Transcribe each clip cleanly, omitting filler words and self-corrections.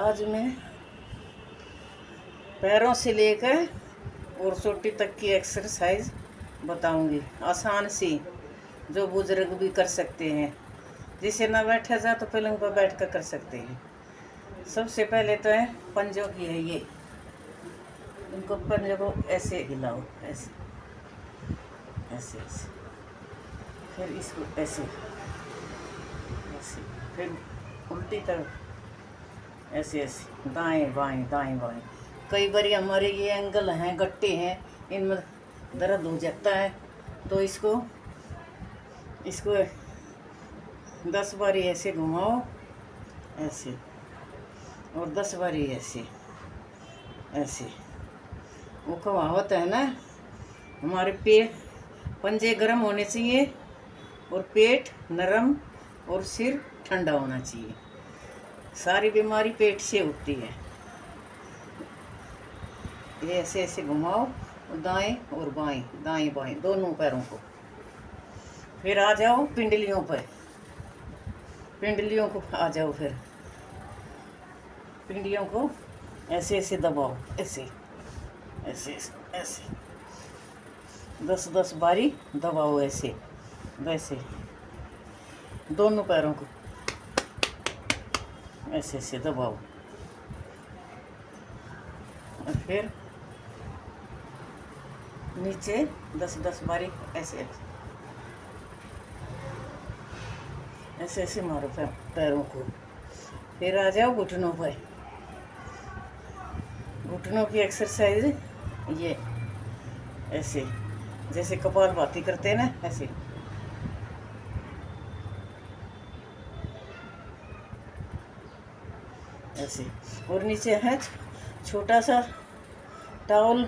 आज मैं पैरों से लेकर और चोटी तक की एक्सरसाइज बताऊंगी, आसान सी, जो बुजुर्ग भी कर सकते हैं। जिसे ना बैठा जा तो पलंग पर बैठ कर सकते हैं। सबसे पहले तो है पंजों की है ये, इनको पंजों को ऐसे हिलाओ, ऐसे ऐसे ऐसे, फिर इसको ऐसे ऐसे, फिर उल्टी तरफ ऐसे ऐसे, दाएं बाएं दाएं बाएं। कई बार हमारे ये एंगल हैं, गट्टे हैं, इनमें दर्द हो जाता है, तो इसको 10 बारी ऐसे घुमाओ, ऐसे, और 10 बारी ऐसे ऐसे। वो कहावत है ना, हमारे पेट पंजे गर्म होने चाहिए और पेट नरम और सिर ठंडा होना चाहिए। सारी बीमारी पेट से होती है। ये ऐसे ऐसे घुमाओ, दाएं और बाएं, दाएं बाएं दोनों पैरों को। फिर आ जाओ पिंडलियों पर, पिंडलियों को आ जाओ। फिर पिंडियों को ऐसे ऐसे दबाओ, ऐसे ऐसे ऐसे, 10 बारी दबाओ, ऐसे वैसे। दोनों पैरों को ऐसे ऐसे दबाओ, और फिर नीचे 10 बारी ऐसे ऐसे ऐसे मारो पैरों को। फिर आ जाओ घुटनों पर। घुटनों की एक्सरसाइज ये ऐसे, जैसे कपालभाति करते हैं ना, ऐसे। ऐसे, और नीचे है छोटा सा टॉवल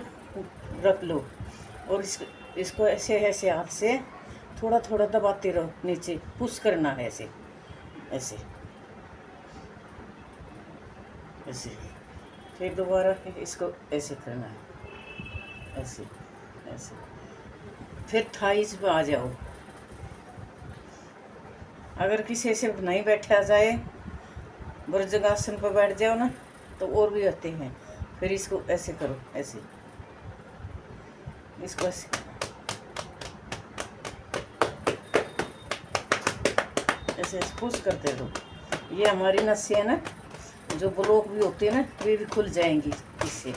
रख लो, और इसको ऐसे ऐसे हाथ से थोड़ा थोड़ा दबाते रहो, नीचे पुश करना है, ऐसे ऐसे ऐसे। फिर दोबारा इसको ऐसे करना है, ऐसे ऐसे। फिर थाइस पे आ जाओ। अगर किसी से नहीं बैठा जाए, भुजंगासन पर बैठ जाओ ना, तो और भी होते हैं। फिर इसको ऐसे करो, ऐसे, इसको ऐसे ऐसे पुश करते रहो। ये हमारी नसें है ना, जो ब्लॉक भी होते हैं ना, वे भी खुल जाएंगी इससे,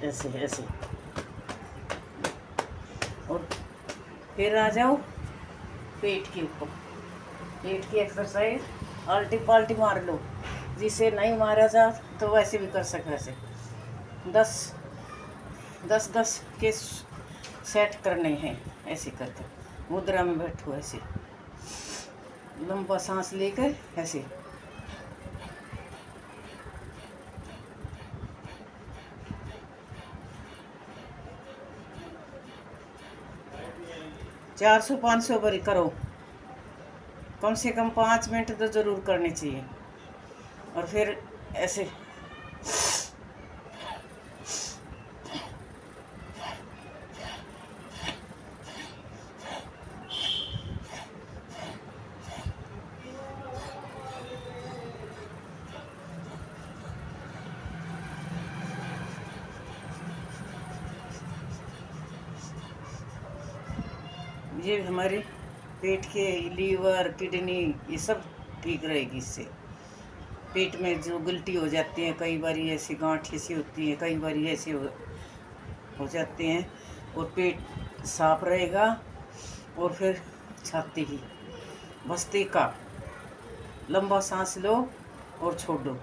ऐसे ऐसे। और फिर आ जाओ पेट के ऊपर। पेट की एक्सरसाइज आल्टी पाल्टी मार लो। जिसे नहीं मारा जा तो वैसे भी कर सकते। ऐसे 10 के सेट करने हैं, ऐसे करके मुद्रा में बैठो, ऐसे लंबा सांस लेकर, ऐसे। चार 400-500 बारी करो, कम से कम 5 मिनट तो ज़रूर करनी चाहिए। और फिर ऐसे ये हमारे पेट के लीवर, किडनी, ये सब ठीक रहेगी इससे। पेट में जो उल्टी हो जाती है, कई बार ऐसी गांठ ऐसी होती है, कई बार ऐसे हो जाते हैं, और पेट साफ रहेगा। और फिर छाती की भस्त्रिका, लंबा सांस लो और छोड़ो।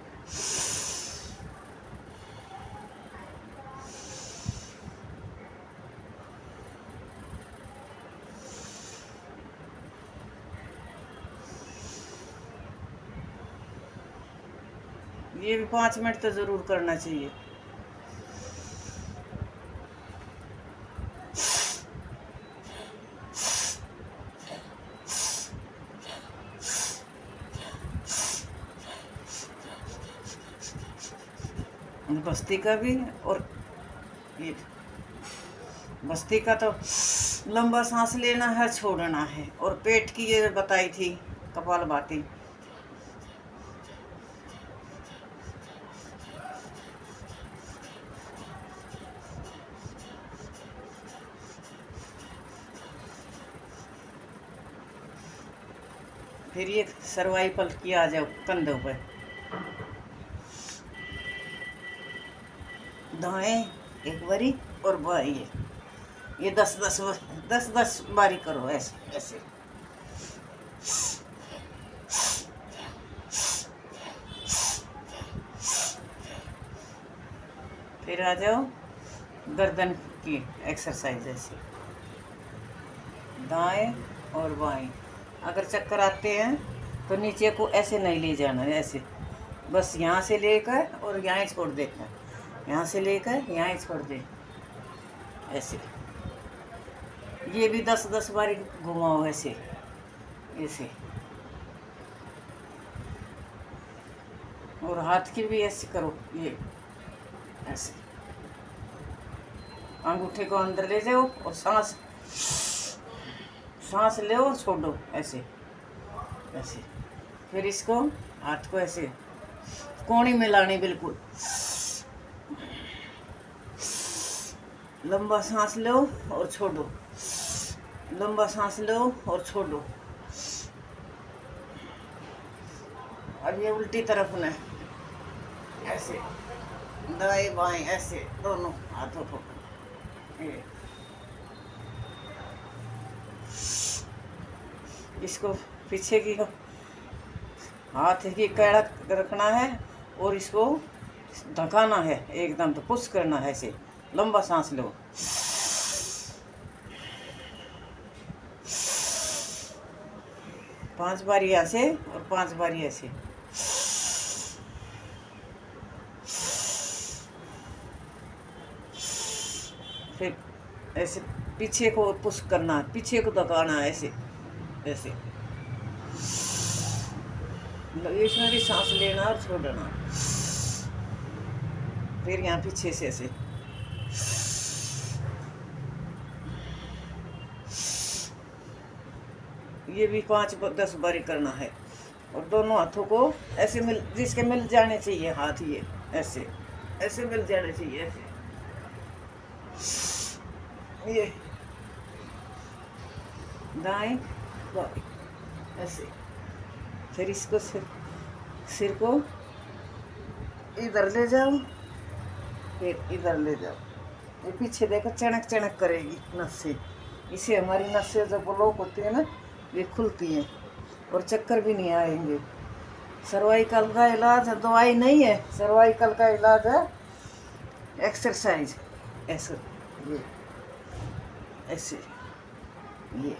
ये भी 5 मिनट तो ज़रूर करना चाहिए। बस्ती का भी, और ये बस्ती का तो लंबा सांस लेना है, छोड़ना है। और पेट की ये बताई थी कपालभाति, फिर ये सर्वाइकल किया आ जाओ कंधों पर, दाएं एक बारी और बाएं ये 10 बारी करो ऐसे ऐसे। फिर आ जाओ गर्दन की एक्सरसाइज ऐसे, दाएं और बाएं। अगर चक्कर आते हैं तो नीचे को ऐसे नहीं ले जाना है, ऐसे बस यहाँ से लेकर और यहाँ छोड़ देना है, यहाँ से लेकर यहाँ छोड़ दे ऐसे। ये भी 10 बारी घुमाओ ऐसे ऐसे। और हाथ की भी ऐसे करो, ये ऐसे अंगूठे को अंदर ले जाओ और सांस ले और छोड़ो ऐसे ऐसे। फिर इसको हाथ को ऐसे कोणी में लानी, बिल्कुल लंबा सांस लो और छोड़ो, लंबा सांस लो और छोड़ो। अब ये उल्टी तरफ न ऐसे, दाएं बाएं ऐसे दोनों हाथों को। इसको पीछे की हाथ की कैड़ा रखना है और इसको धकाना है एकदम, तो पुश करना है ऐसे। लंबा सांस लो, पांच बारी ऐसे और 5 बारी ऐसे। फिर ऐसे पीछे को पुश करना, पीछे को दबाना ऐसे ऐसे। इसमें भी सांस लेना और छोड़ना। फिर यहाँ पीछे से ऐसे, ये भी 5-10 बारी करना है। और दोनों हाथों को ऐसे मिल, जिसके मिल जाने चाहिए हाथ, ये ऐसे ऐसे मिल जाने चाहिए ऐसे ये, दाएं बाएं ऐसे। फिर इसको सिर को इधर ले जाओ, फिर इधर ले जाओ। ये पीछे देखो चणक चणक करेगी नसें, इसे हमारी नसें जब ब्लॉक होती है ना, ये खुलती हैं और चक्कर भी नहीं आएंगे। सर्वाइकल का इलाज दवाई नहीं है, सर्वाइकल का इलाज है एक्सरसाइज ऐसे, ये ऐसे ये।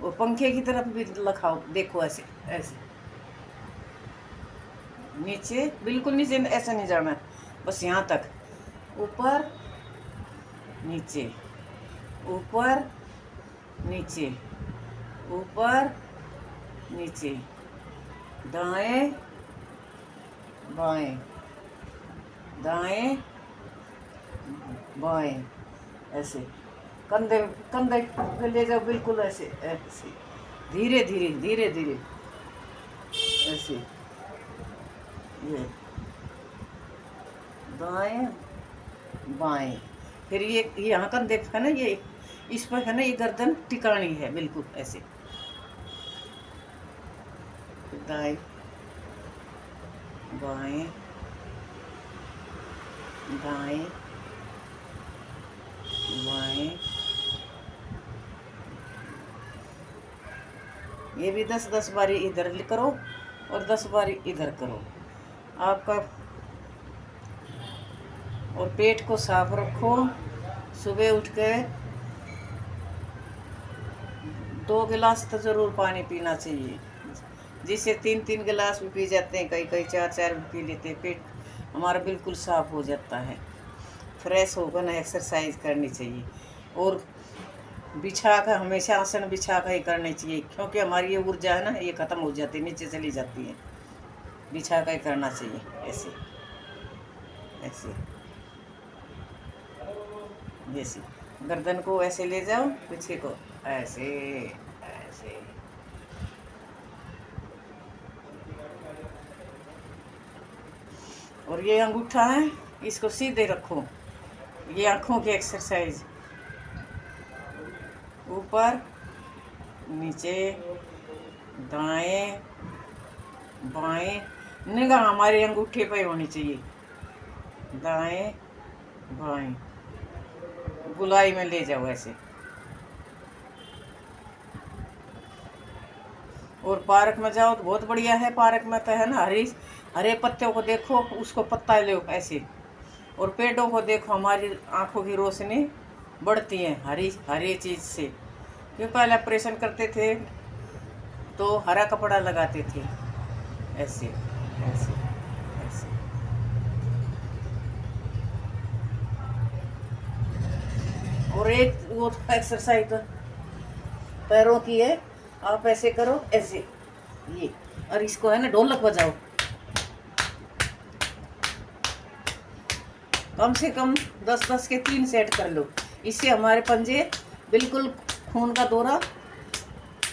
वो पंखे की तरफ भी लगाओ, देखो ऐसे ऐसे। नीचे बिल्कुल नीचे ऐसा नहीं जाना है, बस यहाँ तक, ऊपर नीचे ऊपर नीचे ऊपर नीचे, दाएं बाएं दाएं बाएं ऐसे। कंधे कंधे पे ले जाओ, बिल्कुल ऐसे ऐसे, धीरे धीरे धीरे धीरे ऐसे। ये दाएं बाएं। फिर ये यहाँ कंधे है ना, ये इस पर है ना, ये गर्दन टिकानी है बिल्कुल ऐसे। दाएं बाएं दाएं बाएं। ये भी 10 बारी इधर करो और 10 बारी इधर करो आपका। और पेट को साफ रखो। सुबह उठ के 2 गिलास तो ज़रूर पानी पीना चाहिए, जिससे 3-3 गिलास भी पी जाते हैं, कई 4-4 भी पी लेते हैं। पेट हमारा बिल्कुल साफ हो जाता है, फ्रेश होकर ना एक्सरसाइज करनी चाहिए। और बिछा कर, हमेशा आसन बिछा कर ही करनी चाहिए, क्योंकि हमारी ये ऊर्जा है ना, ये ख़त्म हो जाती है, नीचे चली जाती है। बिछा कर ही करना चाहिए ऐसे ऐसे जैसे। गर्दन को ऐसे ले जाओ, पीछे को ऐसे ऐसे। और ये अंगूठा है, इसको सीधे रखो। ये आँखों की एक्सरसाइज, ऊपर नीचे, दाएं बाएं, निगाह हमारे अंगूठे पे होनी चाहिए, दाएं बाएं, गुलाई में ले जाओ ऐसे। और पार्क में जाओ तो बहुत बढ़िया है, पार्क में तो है ना, हरे पत्तों को देखो, उसको पत्ता लो ऐसे, और पेड़ों को देखो, हमारी आंखों की रोशनी बढ़ती है हरी चीज़ से। क्यों पहले ऑपरेशन करते थे तो हरा कपड़ा लगाते थे, ऐसे ऐसे ऐसे। और एक वो एक्सरसाइज तो पैरों की है, आप ऐसे करो ऐसे, ये, और इसको है ना ढोलक बजाओ, कम से कम 10-10 के 3 सेट कर लो। इससे हमारे पंजे बिल्कुल खून का दौरा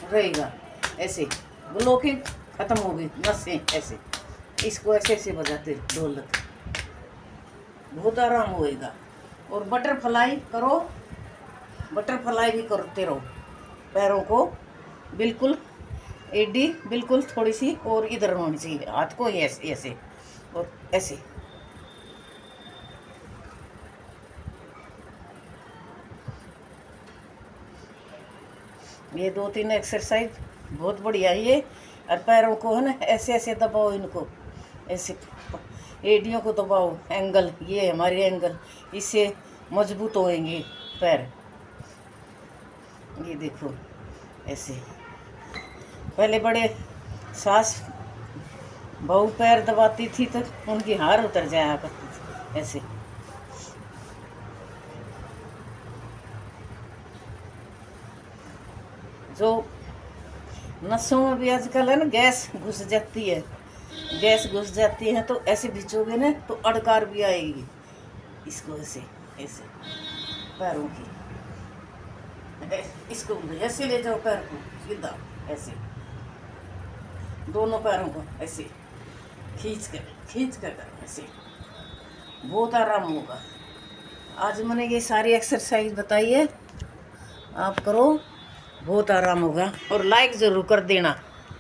रहेगा, ऐसे ब्लॉकिंग खत्म होगी, नसें ऐसे। इसको ऐसे ऐसे बजाते ढोलक, बहुत आराम होएगा। और बटरफ्लाई करो, बटरफ्लाई भी करते रहो, पैरों को बिल्कुल एडी बिल्कुल थोड़ी सी और इधर होनी चाहिए, हाथ को ऐसे ऐसे और ऐसे। ये 2-3 एक्सरसाइज बहुत बढ़िया है ये। और पैरों को है ना ऐसे ऐसे दबाओ, इनको ऐसे, एडियों को दबाओ, एंगल, ये हमारे एंगल, इससे मजबूत होएंगे पैर। ये देखो ऐसे, पहले बड़े सास बहू पैर दबाती थी तो उनकी हार उतर जाया करती थी, ऐसे। जो नसों में भी आजकल है ना गैस घुस जाती है, गैस घुस जाती है तो ऐसे खींचोगे ना तो अड़कार भी आएगी, इसको ऐसे ऐसे पैरों की, इसको ऐसे ले जाओ पैर को सीधा ऐसे, दोनों पैरों को ऐसे खींच कर ऐसे, बहुत आराम होगा। आज मैंने ये सारी एक्सरसाइज बताई है, आप करो, बहुत आराम होगा। और लाइक ज़रूर कर देना।